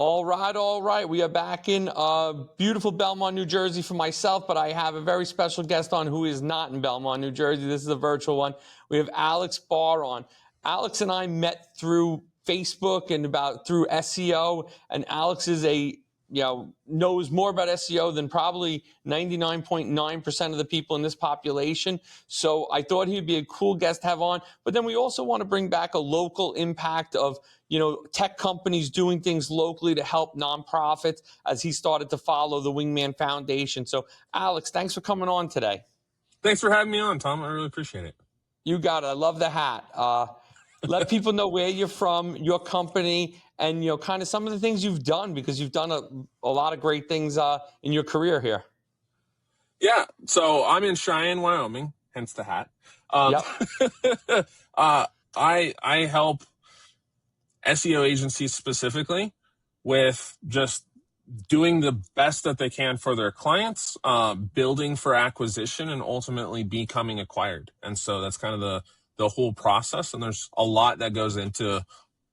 All right, all right. We are back in beautiful Belmont, New Jersey for myself, but I have a very special guest on who is not in Belmont, New Jersey. This is a virtual one. We have Alex Barr on. Alex and I met through Facebook and through SEO, and Alex is knows more about SEO than probably 99.9% of the people in this population. So I thought he'd be a cool guest to have on. But then we also want to bring back a local impact of, tech companies doing things locally to help nonprofits as he started to follow the Wingman Foundation. So Alex, thanks for coming on today. Thanks for having me on, Tom. I really appreciate it. You got it. I love the hat. Let people know where you're from, your company, and kind of some of the things you've done, because you've done a lot of great things in your career here. Yeah, so I'm in Cheyenne, Wyoming, hence the hat. Yep. I help SEO agencies specifically with just doing the best that they can for their clients, building for acquisition, and ultimately becoming acquired. And so that's kind of the whole process. And there's a lot that goes into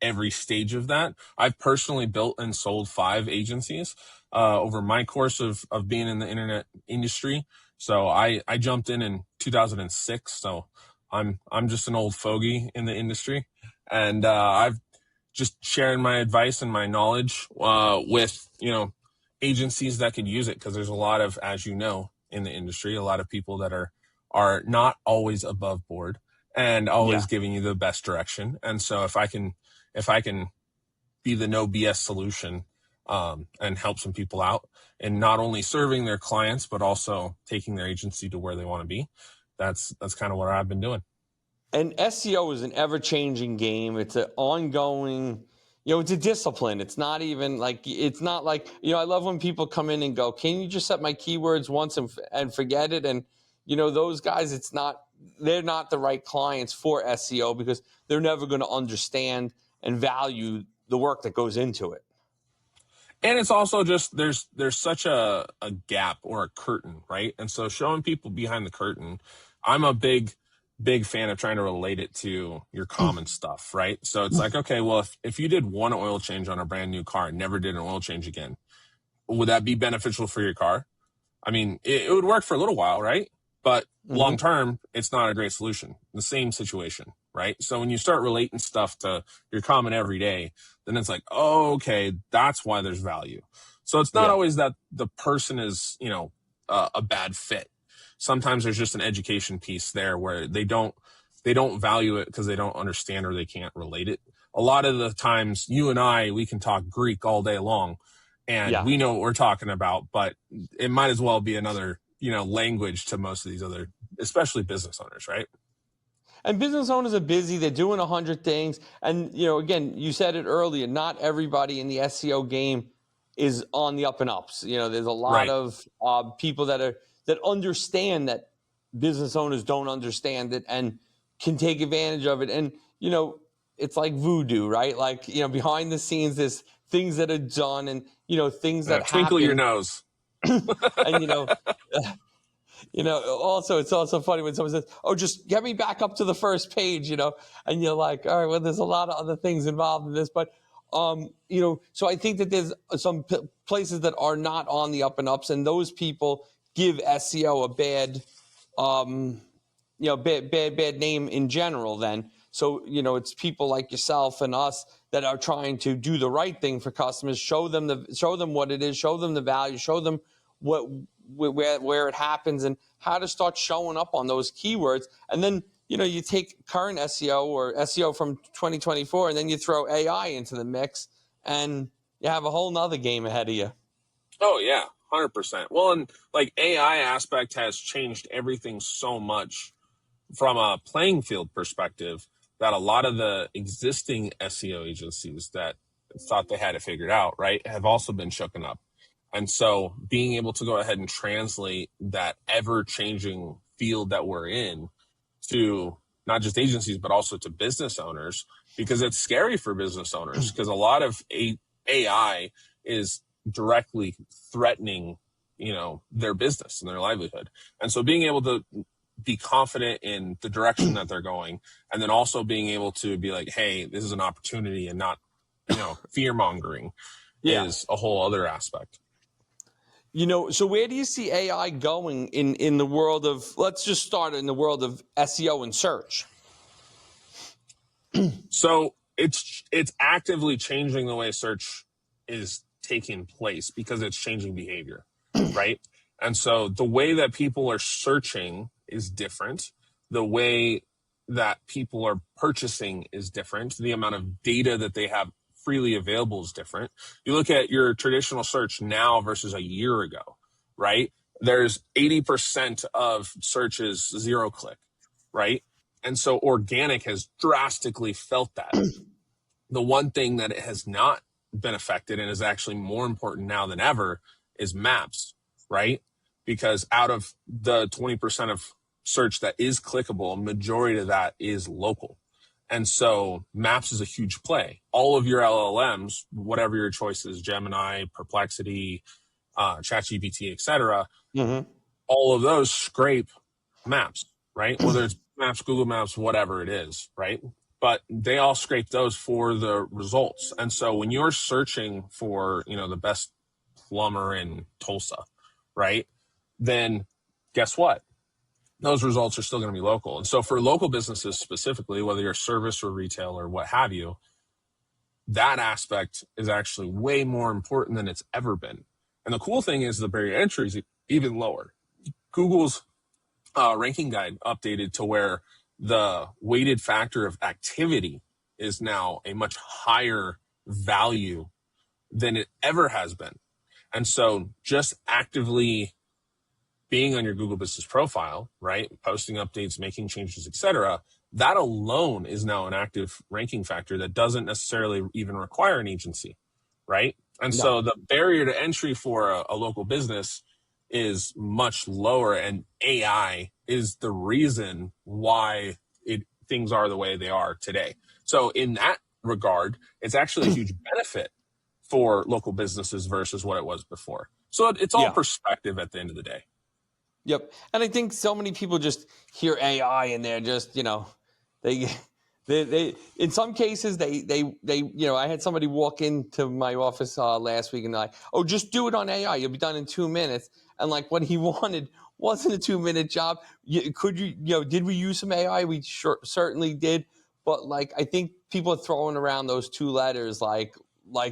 every stage of that. I've personally built and sold 5 agencies over my course of being in the internet industry. So I jumped in 2006. So I'm just an old fogey in the industry, and I've just sharing my advice and my knowledge with agencies that could use it, because there's a lot of, as in the industry, a lot of people that are not always above board and always giving you the best direction. And so if I can be the no BS solution and help some people out, and not only serving their clients but also taking their agency to where they want to be, that's kind of what I've been doing. And SEO is an ever-changing game. It's an ongoing, it's a discipline. It's not even like, I love when people come in and go, can you just set my keywords once and forget it? And, those guys, they're not the right clients for SEO, because they're never going to understand and value the work that goes into it. And it's also just, there's such a gap or a curtain, right? And so showing people behind the curtain, I'm a big fan of trying to relate it to your common stuff, right? So it's like, okay, well, if you did one oil change on a brand new car and never did an oil change again, would that be beneficial for your car? I mean, it would work for a little while, right? But long term, it's not a great solution. The same situation, right? So when you start relating stuff to your common everyday, then it's like, oh, okay, that's why there's value. So it's not always that the person is, a bad fit. Sometimes there's just an education piece there where they don't value it because they don't understand or they can't relate it. A lot of the times you and we can talk Greek all day long and we know what we're talking about, but it might as well be another, language to most of these other, especially business owners, right? And business owners are busy. They're doing 100 things. And, again, you said it earlier, not everybody in the SEO game is on the up and ups. There's a lot of people that understand that business owners don't understand it and can take advantage of it. And, it's like voodoo, right? Like, behind the scenes, there's things that are done and, things that twinkle happen. your nose. And, also, it's also funny when someone says, oh, just get me back up to the first page, and you're like, all right, well, there's a lot of other things involved in this. But, so I think that there's some places that are not on the up and ups, and those people give SEO a bad, bad name in general then. So, it's people like yourself and us that are trying to do the right thing for customers, show them what it is, show them the value, show them where it happens and how to start showing up on those keywords. And then, you take current SEO or SEO from 2024, and then you throw AI into the mix and you have a whole nother game ahead of you. Oh yeah, 100%. Well, and like AI aspect has changed everything so much from a playing field perspective that a lot of the existing SEO agencies that thought they had it figured out, right, have also been shooken up. And so being able to go ahead and translate that ever-changing field that we're in to not just agencies, but also to business owners, because it's scary for business owners, because a lot of AI is directly threatening, their business and their livelihood. And so being able to be confident in the direction that they're going, and then also being able to be like, hey, this is an opportunity and not, fear mongering is a whole other aspect. So where do you see AI going in the world of, let's just start in the world of SEO and search? So it's actively changing the way search is taking place because it's changing behavior, right? And so the way that people are searching is different. The way that people are purchasing is different. The amount of data that they have freely available is different. You look at your traditional search now versus a year ago, right? There's 80% of searches zero click, right? And so organic has drastically felt that. The one thing that it has not been affected and is actually more important now than ever is maps, right? Because out of the 20% of search that is clickable, majority of that is local. And so maps is a huge play. All of your LLMs, whatever your choice is, Gemini, Perplexity, ChatGPT, etc., all of those scrape maps, right? Whether it's Maps, Google Maps, whatever it is, right? But they all scrape those for the results. And so when you're searching for, the best plumber in Tulsa, right? Then guess what? Those results are still going to be local. And so for local businesses specifically, whether you're service or retail or what have you, that aspect is actually way more important than it's ever been. And the cool thing is the barrier to entry is even lower. Google's ranking guide updated to where the weighted factor of activity is now a much higher value than it ever has been. And so just actively being on your Google Business profile, right, posting updates, making changes, etc., that alone is now an active ranking factor that doesn't necessarily even require an agency, right? And so the barrier to entry for a local business is much lower, and AI is the reason why things are the way they are today. So in that regard, it's actually a huge benefit for local businesses versus what it was before. So it's all perspective at the end of the day. Yep. And I think so many people just hear AI and they're just, they in some cases I had somebody walk into my office last week and they're like, oh, just do it on AI. You'll be done in 2 minutes. And like what he wanted wasn't a 2-minute job. Did we use some AI? We certainly did. But like, I think people are throwing around those two letters like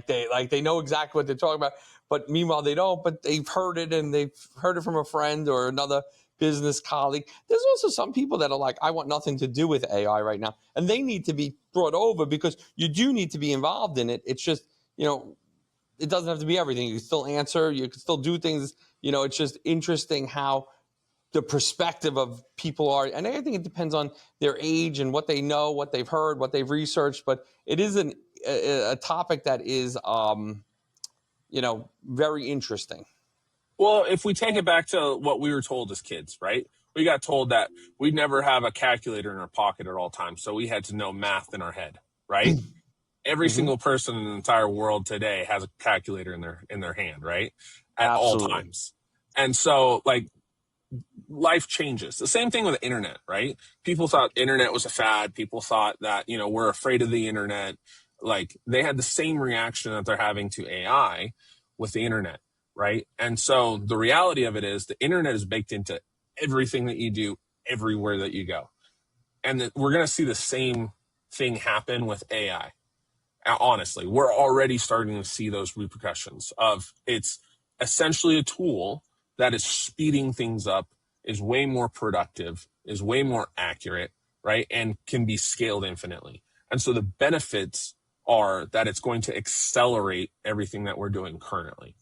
they know exactly what they're talking about. But meanwhile, they don't, but they've heard it and they've heard it from a friend or another business colleague. There's also some people that are like, I want nothing to do with AI right now. And they need to be brought over because you do need to be involved in it. It's just, it doesn't have to be everything. You can still answer, you can still do things. It's just interesting how the perspective of people are. And I think it depends on their age and what they know, what they've heard, what they've researched. But it is a topic that is, very interesting. Well, if we take it back to what we were told as kids, right? We got told that we'd never have a calculator in our pocket at all times. So we had to know math in our head, right? Every single person in the entire world today has a calculator in their hand, right? At all times. And so like life changes. The same thing with the internet, right? People thought internet was a fad. People thought that, we're afraid of the internet. Like they had the same reaction that they're having to AI with the internet, right? And so the reality of it is the internet is baked into everything that you do, everywhere that you go. And we're going to see the same thing happen with AI. Honestly, we're already starting to see those repercussions of it's essentially a tool that is speeding things up, is way more productive, is way more accurate, right? And can be scaled infinitely. And so the benefits are that it's going to accelerate everything that we're doing currently.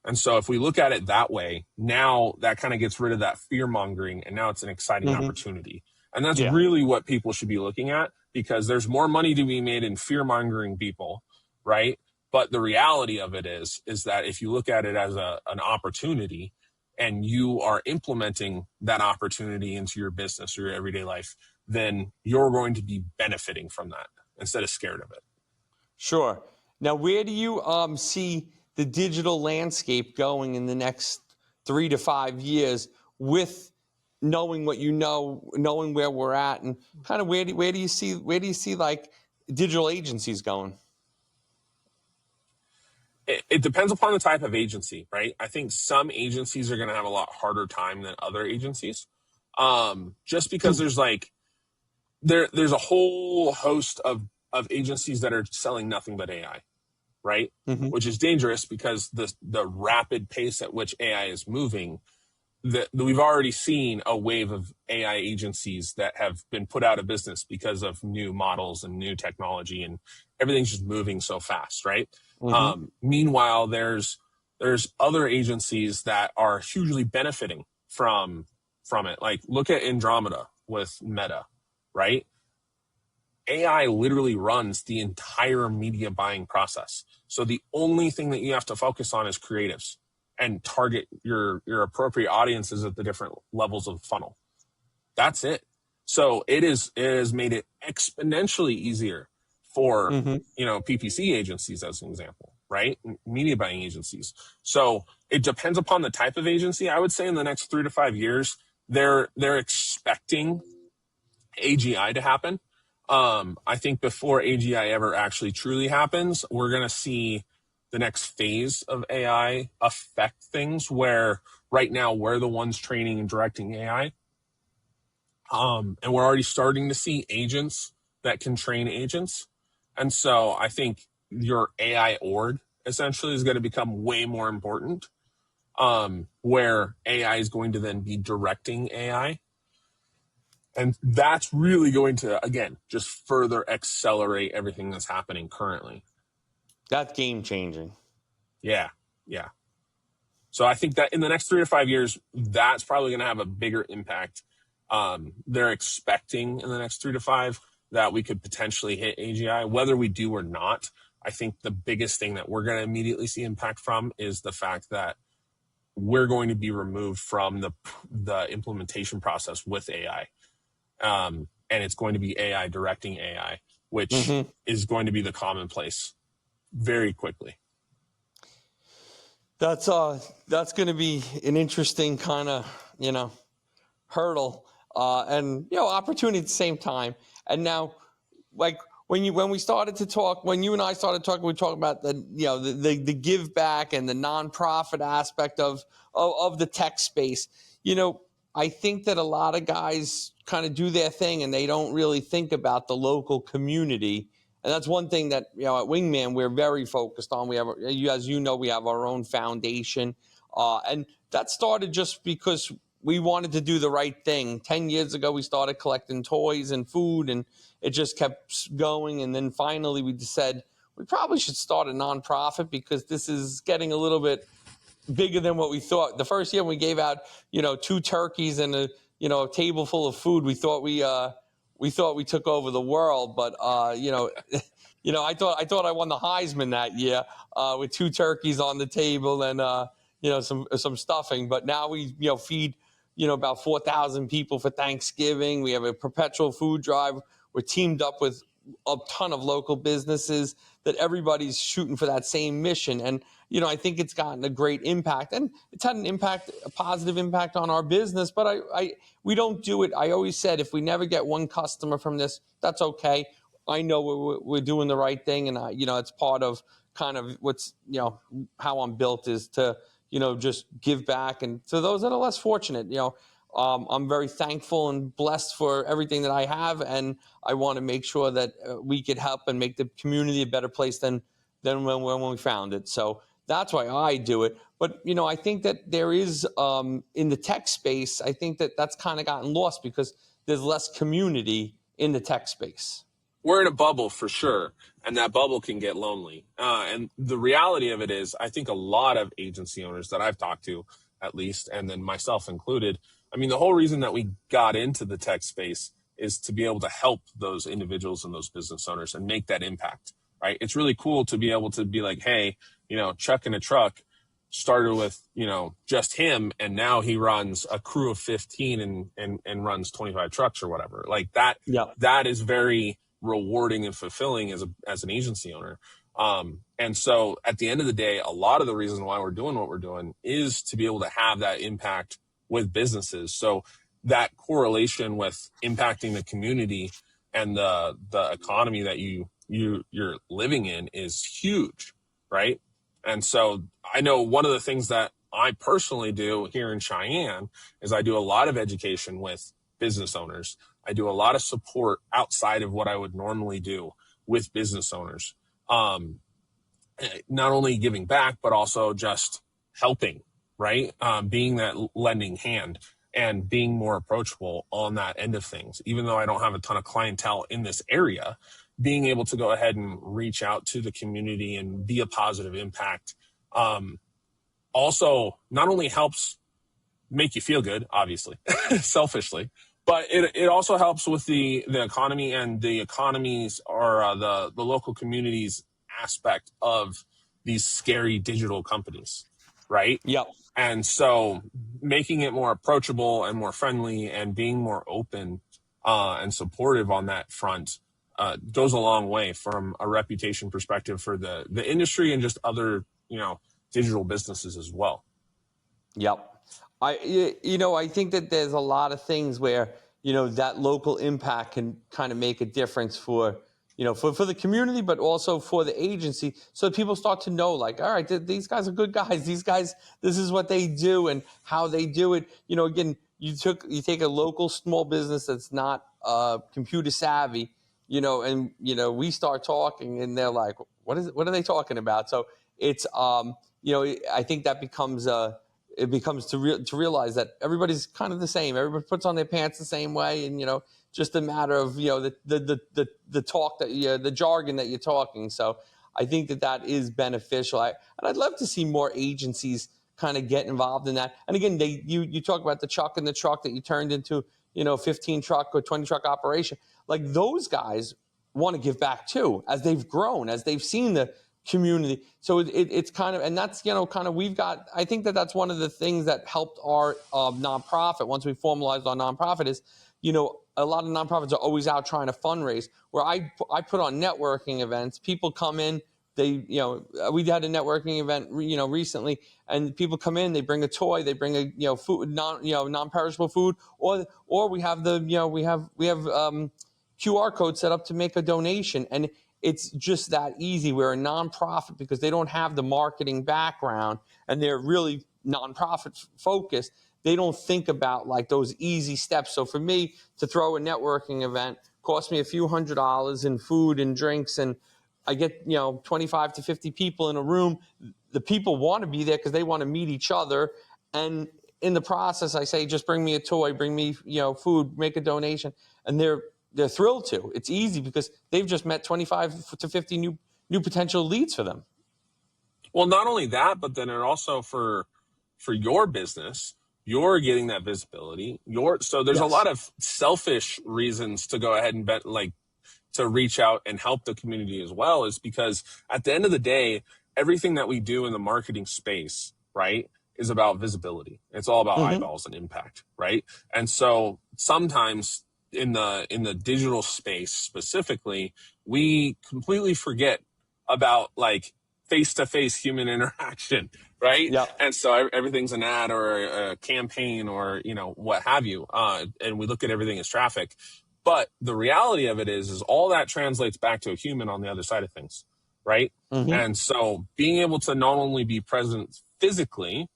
And so if we look at it that way, now that kind of gets rid of that fear mongering, and now it's an exciting opportunity. And that's really what people should be looking at, because there's more money to be made in fear mongering people, right? But the reality of it is that if you look at it as an opportunity and you are implementing that opportunity into your business or your everyday life, then you're going to be benefiting from that instead of scared of it. Sure. Now, where do you see the digital landscape going in the next 3 to 5 years with knowing what knowing where we're at, and kind of where do you see like digital agencies going? It depends upon the type of agency, right? I think some agencies are going to have a lot harder time than other agencies, just because there's a whole host of agencies that are selling nothing but AI, right? Mm-hmm. Which is dangerous because the rapid pace at which AI is moving, that we've already seen a wave of AI agencies that have been put out of business because of new models and new technology, and everything's just moving so fast, right? Mm-hmm. Meanwhile, there's other agencies that are hugely benefiting from it. Like look at Andromeda with Meta, right? AI literally runs the entire media buying process. So the only thing that you have to focus on is creatives and target your appropriate audiences at the different levels of the funnel. That's it. So it has made it exponentially easier for Mm-hmm. PPC agencies, as an example, right? Media buying agencies. So it depends upon the type of agency. I would say in the next 3 to 5 years, they're expecting AGI to happen. I think before AGI ever actually truly happens, we're going to see the next phase of AI affect things where right now we're the ones training and directing AI. And we're already starting to see agents that can train agents. And so I think your AI org essentially is going to become way more important, where AI is going to then be directing AI. And that's really going to, again, just further accelerate everything that's happening currently. That's game changing. Yeah. Yeah. So I think that in the next 3 to 5 years, that's probably going to have a bigger impact. They're expecting in the next 3 to 5 that we could potentially hit AGI, whether we do or not. I think the biggest thing that we're going to immediately see impact from is the fact that we're going to be removed from the implementation process with AI. And it's going to be AI directing AI, which Mm-hmm. is going to be the commonplace very quickly. That's going to be an interesting kind of hurdle and opportunity at the same time. And now, like when we started to talk, when you and I started talking, we talked about the give back and the nonprofit aspect of the tech space. I think that a lot of guys kind of do their thing and they don't really think about the local community. And that's one thing that at Wingman we're very focused on. We have, as you know, we have our own foundation, and that started just because we wanted to do the right thing. 10 years ago, we started collecting toys and food, and it just kept going. And then finally, we just said we probably should start a nonprofit because this is getting a little bit bigger than what we thought. The first year we gave out, 2 turkeys and a table full of food. We thought we took over the world, but I thought I won the Heisman that year with 2 turkeys on the table and some stuffing. But now we feed about 4,000 people for Thanksgiving. We have a perpetual food drive. We're teamed up with a ton of local businesses that everybody's shooting for that same mission. And, I think it's gotten a great impact, and it's had a positive impact on our business, but we don't do it. I always said, if we never get one customer from this, that's okay. I know we're doing the right thing. And it's part of kind of what's, how I'm built is to, just give back. And to those that are less fortunate, I'm very thankful and blessed for everything that I have, and I want to make sure that we could help and make the community a better place than when we found it. So that's why I do it. But I think that there is in the tech space, I think that that's kind of gotten lost because there's less community in the tech space. We're in a bubble for sure, and that bubble can get lonely. And the reality of it is, I think a lot of agency owners that I've talked to, at least, and then myself included, I mean, the whole reason that we got into the tech space is to be able to help those individuals and those business owners and make that impact, right? It's really cool to be able to be like, hey, Chuck in a truck started with, just him, and now he runs a crew of 15 and runs 25 trucks or whatever. Like that, Yeah. that is very rewarding and fulfilling as an agency owner. And so at the end of the day, a lot of the reason why we're doing what we're doing is to be able to have that impact with businesses. So that correlation with impacting the community and the economy that you're living in is huge, right? And so I know one of the things that I personally do here in Cheyenne is I do a lot of education with business owners. I do a lot of support outside of what I would normally do with business owners. Not only giving back, but also just helping, right? Being that lending hand and being more approachable on that end of things. Even though I don't have a ton of clientele in this area, being able to go ahead and reach out to the community and be a positive impact also not only helps make you feel good, obviously, selfishly, but it also helps with the economy and the economies or the local communities aspect of these scary digital companies, right? Yep. And so making it more approachable and more friendly and being more open and supportive on that front goes a long way from a reputation perspective for the industry and just other, digital businesses as well. Yep. I think that there's a lot of things where, that local impact can kind of make a difference for, for the community, but also for the agency. So people start to know, like, all right, these guys are good guys. These guys, this is what they do and how they do it. Again, you take a local small business that's not computer savvy, and, we start talking and they're like, what are they talking about? So it's, I think that becomes it becomes to realize that everybody's kind of the same. Everybody puts on their pants the same way, and just a matter of the talk that the jargon that you're talking. So I think that is beneficial. And I'd love to see more agencies kind of get involved in that. And again, you talk about the chuck and the truck that you turned into 15 truck or 20 truck operation. Like those guys want to give back too, as they've grown, as they've seen the community. So it's kind of, and that's, kind of, I think that's one of the things that helped our nonprofit once we formalized our nonprofit is, a lot of nonprofits are always out trying to fundraise, where I put on networking events. People come in, we had a networking event, recently, and people come in, they bring a toy, they bring a, food, non-perishable food, or we have we have QR code set up to make a donation. And it's just that easy. We're a nonprofit because they don't have the marketing background and they're really nonprofit focused. They don't think about like those easy steps. So for me to throw a networking event cost me a few $100s in food and drinks, and I get 25 to 50 people in a room. The people want to be there because they want to meet each other, and in the process I say, just bring me a toy, bring me food, make a donation, and they're thrilled to. It's easy because they've just met 25 to 50 new potential leads for them. Well, not only that, but then it also for your business, you're getting that visibility. So there's a lot of selfish reasons to go ahead and to reach out and help the community as well, is because at the end of the day, everything that we do in the marketing space, right, is about visibility. It's all about eyeballs and impact, right? And so sometimes in the digital space specifically, we completely forget about like face-to-face human interaction, right? Yep. And so everything's an ad or a campaign or what have you, and we look at everything as traffic. But the reality of it is all that translates back to a human on the other side of things, right? And so being able to not only be present physically,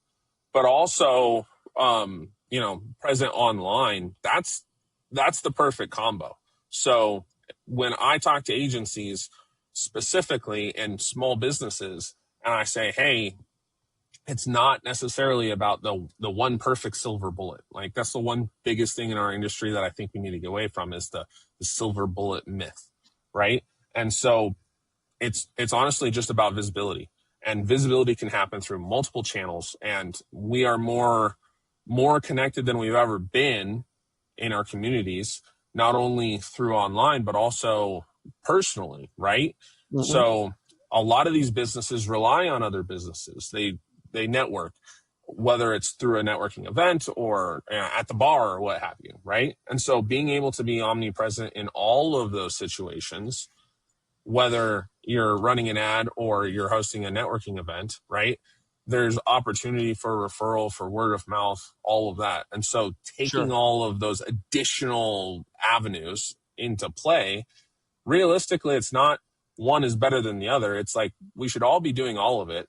but also present online, that's the perfect combo. So when I talk to agencies specifically and small businesses, and I say, hey, it's not necessarily about the one perfect silver bullet. Like that's the one biggest thing in our industry that I think we need to get away from is the silver bullet myth, right? And so it's honestly just about visibility, and visibility can happen through multiple channels, and we are more connected than we've ever been in our communities, not only through online, but also personally, right? So a lot of these businesses rely on other businesses. They network, whether it's through a networking event or at the bar or what have you, right? And so being able to be omnipresent in all of those situations, whether you're running an ad or you're hosting a networking event, right? There's opportunity for referral, for word of mouth, all of that. And so taking all of those additional avenues into play, realistically, it's not one is better than the other. It's like we should all be doing all of it.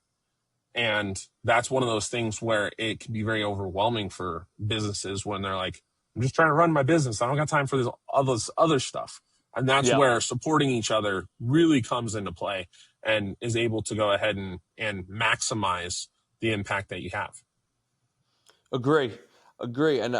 And that's one of those things where it can be very overwhelming for businesses when they're like, I'm just trying to run my business. I don't got time for this other stuff. And that's Yeah. where supporting each other really comes into play and is able to go ahead and maximize the impact that you have. Agree. Agree. And,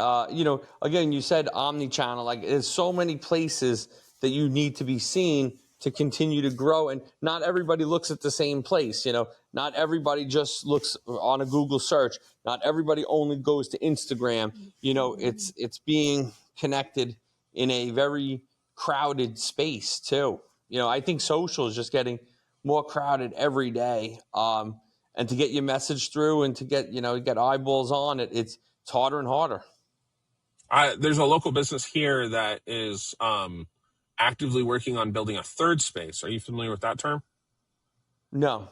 again, you said omni-channel. Like, there's so many places that you need to be seen to continue to grow. And not everybody looks at the same place. Not everybody just looks on a Google search. Not everybody only goes to Instagram. It's being connected in a very crowded space too. I think social is just getting more crowded every day. And to get your message through and to get eyeballs on it, it's harder and harder. There's a local business here that is actively working on building a third space. Are you familiar with that term? No.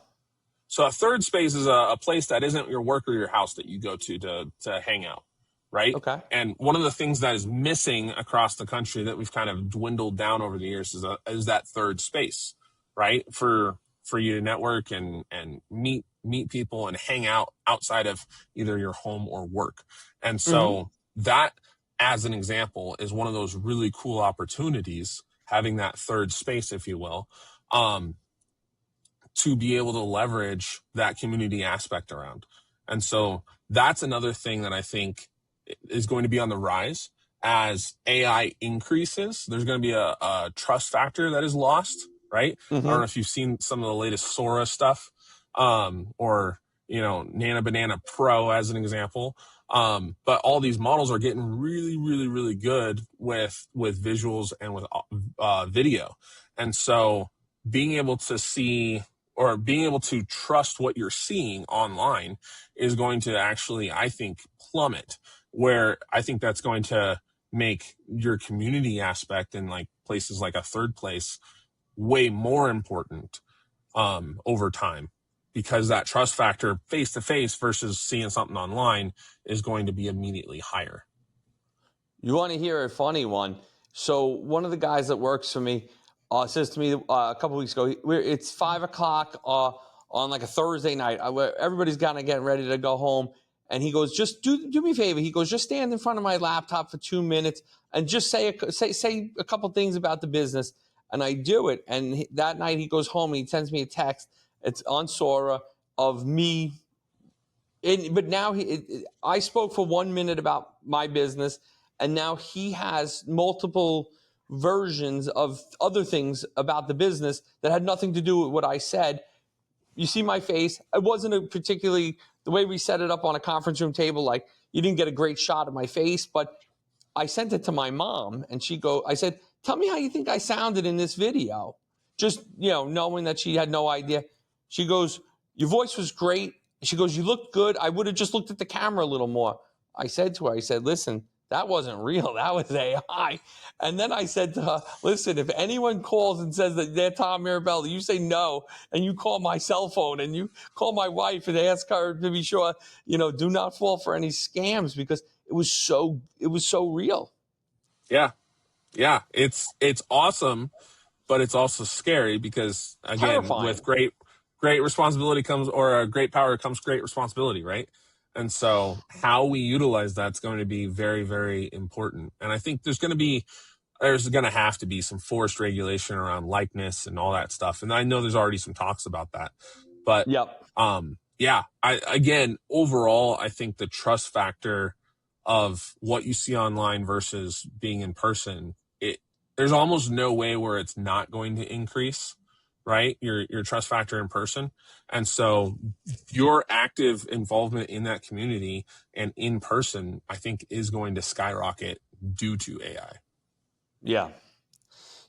So a third space is a place that isn't your work or your house that you go to hang out, right? Okay. And one of the things that is missing across the country that we've kind of dwindled down over the years is that third space, right? For you to network and meet people and hang out outside of either your home or work. And so that, as an example, is one of those really cool opportunities, having that third space, if you will, to be able to leverage that community aspect around. And so that's another thing that I think is going to be on the rise as AI increases. There's going to be a trust factor that is lost, right? I don't know if you've seen some of the latest Sora stuff, or, Nana Banana Pro as an example. But all these models are getting really, really, really good with visuals and with video. And so being able to see or being able to trust what you're seeing online is going to actually, I think, plummet, where I think that's going to make your community aspect in like places like a third place way more important over time, because that trust factor face to face versus seeing something online is going to be immediately higher. You want to hear a funny one? So one of the guys that works for me says to me a couple weeks ago, it's 5 o'clock on like a Thursday night. Everybody's kind of getting ready to go home. And he goes, just do me a favor. He goes, just stand in front of my laptop for 2 minutes and just say a couple things about the business. And I do it. And that night he goes home and he sends me a text. It's on Sora of me. But now I spoke for 1 minute about my business, and now he has multiple versions of other things about the business that had nothing to do with what I said. You see my face. It wasn't particularly the way we set it up on a conference room table. Like, you didn't get a great shot of my face, but I sent it to my mom, and I said, tell me how you think I sounded in this video. Just, knowing that she had no idea. She goes, your voice was great. She goes, you looked good. I would have just looked at the camera a little more. I said to her, listen, that wasn't real. That was AI. And then I said to her, listen, if anyone calls and says that they're Tom Mirabella, you say no, and you call my cell phone and you call my wife and ask her to be sure, do not fall for any scams, because it was so real. Yeah. It's awesome, but it's also scary because, again, Terrifying. with great responsibility comes, or a great power comes great responsibility, right? And so how we utilize that's going to be very, very important. And I think there's going to have to be some forced regulation around likeness and all that stuff. And I know there's already some talks about that, but Yep. overall, I think the trust factor of what you see online versus being in person, there's almost no way where it's not going to increase, right? Your trust factor in person. And so your active involvement in that community and in person, I think, is going to skyrocket due to AI. Yeah.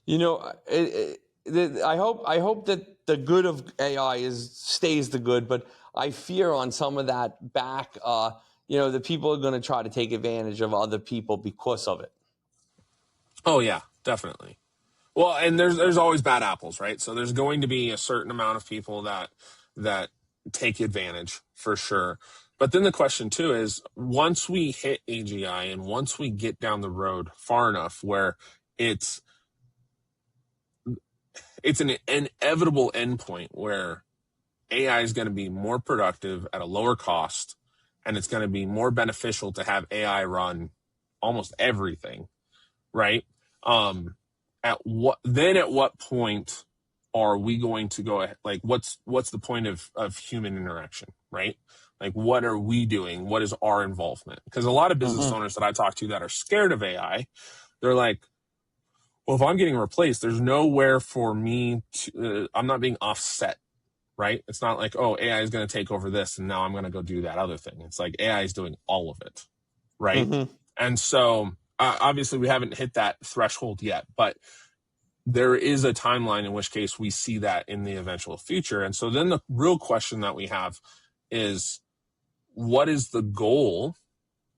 I hope that the good of AI stays the good, but I fear on some of that back, the people are going to try to take advantage of other people because of it. Oh yeah, definitely. Well, and there's always bad apples, right? So there's going to be a certain amount of people that take advantage for sure. But then the question too is, once we hit AGI and once we get down the road far enough where it's an inevitable endpoint where AI is going to be more productive at a lower cost, and it's going to be more beneficial to have AI run almost everything, right? At what point are we going to go ahead? Like, what's the point of human interaction, right? Like, what are we doing? What is our involvement? Because a lot of business owners that I talk to that are scared of AI, they're like, well, if I'm getting replaced, there's nowhere for me to, I'm not being offset, right? It's not like, oh, AI is going to take over this and now I'm going to go do that other thing. It's like AI is doing all of it, right? And so obviously we haven't hit that threshold yet, but there is a timeline in which case we see that in the eventual future. And so then the real question that we have is, what is the goal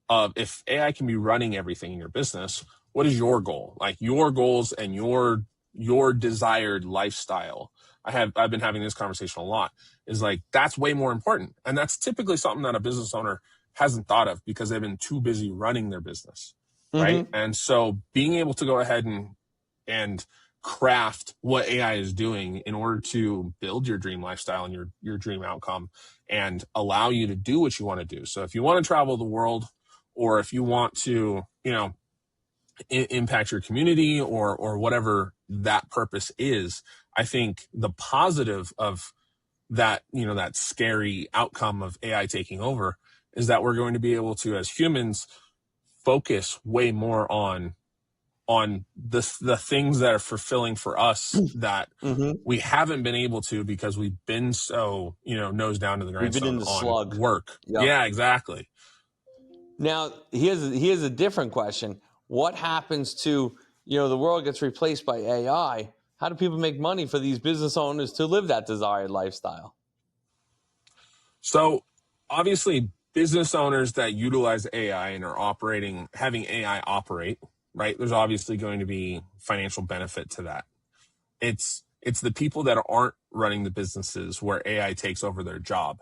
of, if AI can be running everything in your business, what is your goal? Like your goals and your desired lifestyle. I've been having this conversation a lot, is like, that's way more important. And that's typically something that a business owner hasn't thought of because they've been too busy running their business. Right. And so being able to go ahead and craft what AI is doing in order to build your dream lifestyle and your dream outcome and allow you to do what you want to do. So if you want to travel the world, or if you want to, impact your community or whatever that purpose is, I think the positive of that, that scary outcome of AI taking over is that we're going to be able to, as humans, focus way more on the things that are fulfilling for us that we haven't been able to because we've been so, nose down to the grindstone on slug. work. Yep. Yeah, exactly. Now, here's a different question. What happens to, the world gets replaced by AI? How do people make money for these business owners to live that desired lifestyle? So obviously business owners that utilize AI and are having AI operate, right? There's obviously going to be financial benefit to that. It's the people that aren't running the businesses where AI takes over their job,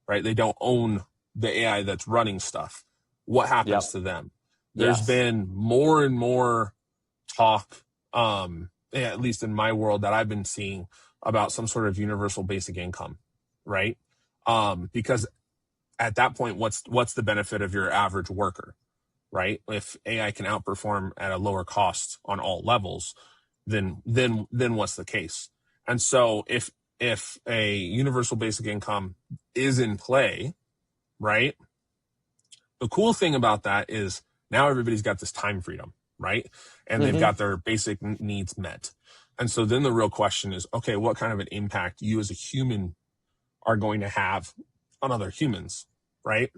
right? They don't own the AI that's running stuff. What happens to them? There's been more and more talk, at least in my world, that I've been seeing about some sort of universal basic income, right? Because at that point, what's the benefit of your average worker, right? If AI can outperform at a lower cost on all levels, then what's the case? And so if a universal basic income is in play, right? The cool thing about that is now everybody's got this time freedom, right? And they've got their basic needs met. And so then the real question is, okay, what kind of an impact you as a human are going to have on other humans, right?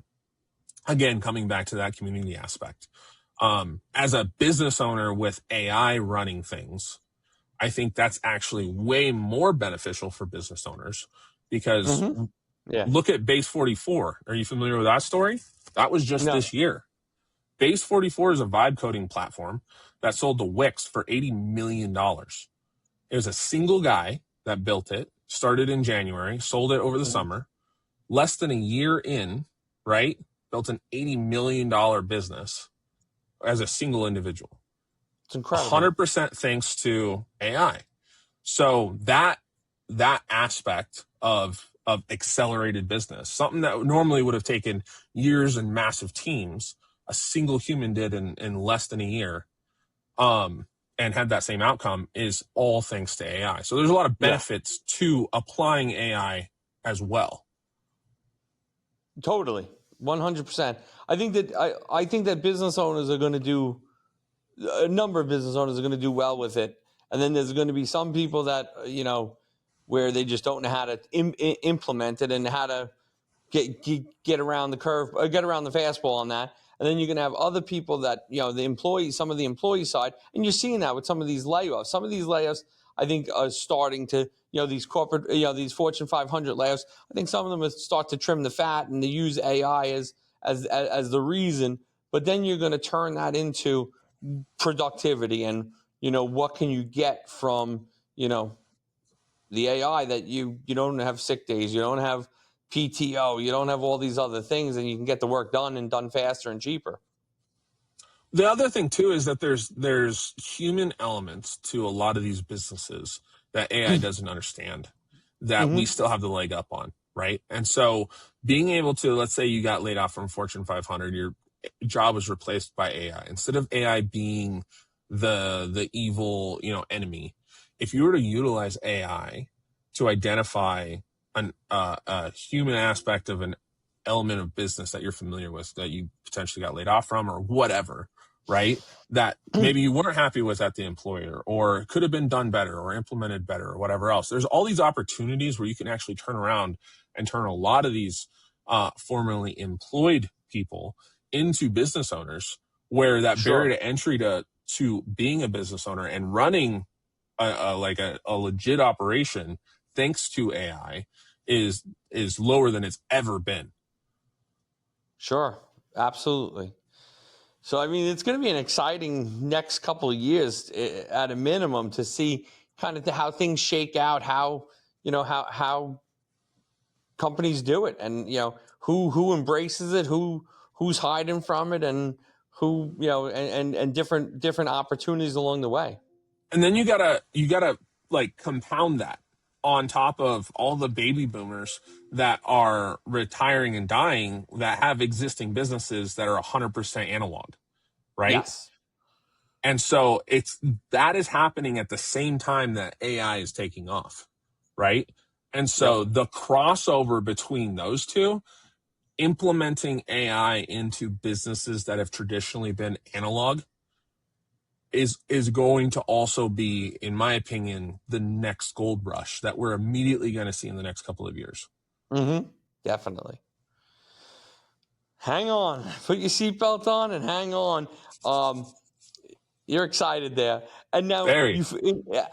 Again, coming back to that community aspect. As a business owner with AI running things, I think that's actually way more beneficial for business owners because look at Base 44. Are you familiar with that story? That was just this year. Base 44 is a vibe coding platform that sold to Wix for $80 million. It was a single guy that built it, started in January, sold it over the summer. Less than a year in, right? Built an $80 million business as a single individual. It's incredible. 100% thanks to AI. So that aspect of accelerated business, something that normally would have taken years and massive teams, a single human did in less than a year, and had that same outcome, is all thanks to AI. So there's a lot of benefits to applying AI as well. Totally. 100%. I think that business owners are going to do, a number of business owners are going to do well with it. And then there's going to be some people that, where they just don't know how to implement it and how to get around the curve, get around the fastball on that. And then you're going to have other people that, some of the employee side, and you're seeing that with some of these layoffs. Some of these layoffs, I think, are starting to, these corporate, these Fortune 500 layoffs. I think some of them start to trim the fat and they use AI as the reason. But then you're going to turn that into productivity and, what can you get from, the AI that you don't have sick days, you don't have PTO, you don't have all these other things, and you can get the work done and done faster and cheaper. The other thing too is that there's human elements to a lot of these businesses that AI doesn't understand. that we still have the leg up on, right? And so being able to, let's say you got laid off from Fortune 500, your job was replaced by AI. Instead of AI being the evil, enemy, if you were to utilize AI to identify a human aspect of an element of business that you're familiar with that you potentially got laid off from or whatever, right? That maybe you weren't happy with at the employer or could have been done better or implemented better or whatever else. There's all these opportunities where you can actually turn around and turn a lot of these formerly employed people into business owners, where that barrier to entry to being a business owner and running a legit operation thanks to AI is lower than it's ever been. Sure, absolutely. So, I mean, it's going to be an exciting next couple of years at a minimum to see kind of how things shake out, how companies do it, and who embraces it, who's hiding from it, and who and different opportunities along the way. And then you gotta like compound that on top of all the baby boomers that are retiring and dying that have existing businesses that are 100% analog, right? Yes. And so that is happening at the same time that AI is taking off, right? And so the crossover between those two, implementing AI into businesses that have traditionally been analog, is going to also be, in my opinion, the next gold rush that we're immediately going to see in the next couple of years. Definitely. Hang on, put your seatbelt on and hang on. You're excited there. And now,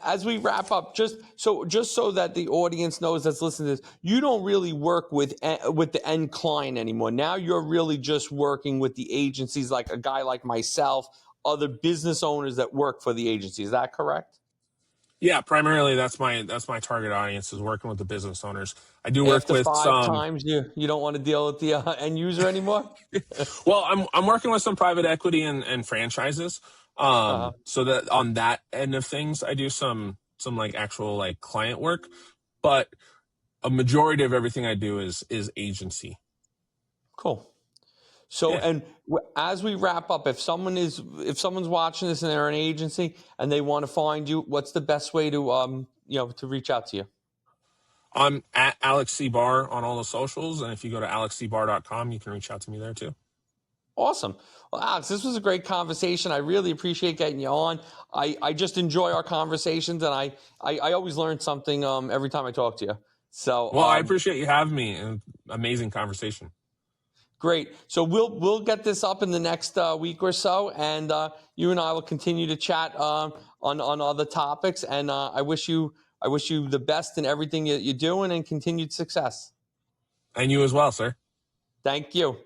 as we wrap up, just so that the audience knows that's listening to this, you don't really work with the end client anymore. Now you're really just working with the agencies, like a guy like myself, other business owners that work for the agency. Is that correct? Yeah, primarily that's my target audience, is working with the business owners. I do work After with 5 times, you don't want to deal with the end user anymore? Well, I'm working with some private equity and franchises. So that on that end of things, I do some like actual like client work, but a majority of everything I do is agency. Cool. So, and as we wrap up, if someone's watching this and they're an agency and they want to find you, what's the best way to to reach out to you? I'm at Alex C. Barr on all the socials, and if you go to alexcbarr.com, you can reach out to me there too. Awesome. Well, Alex, this was a great conversation. I really appreciate getting you on. I just enjoy our conversations, and I always learn something every time I talk to you. So, well, I appreciate you having me. Amazing conversation. Great. So we'll get this up in the next week or so, and you and I will continue to chat on other topics. And I wish you the best in everything you're doing, and continued success. And you as well, sir. Thank you.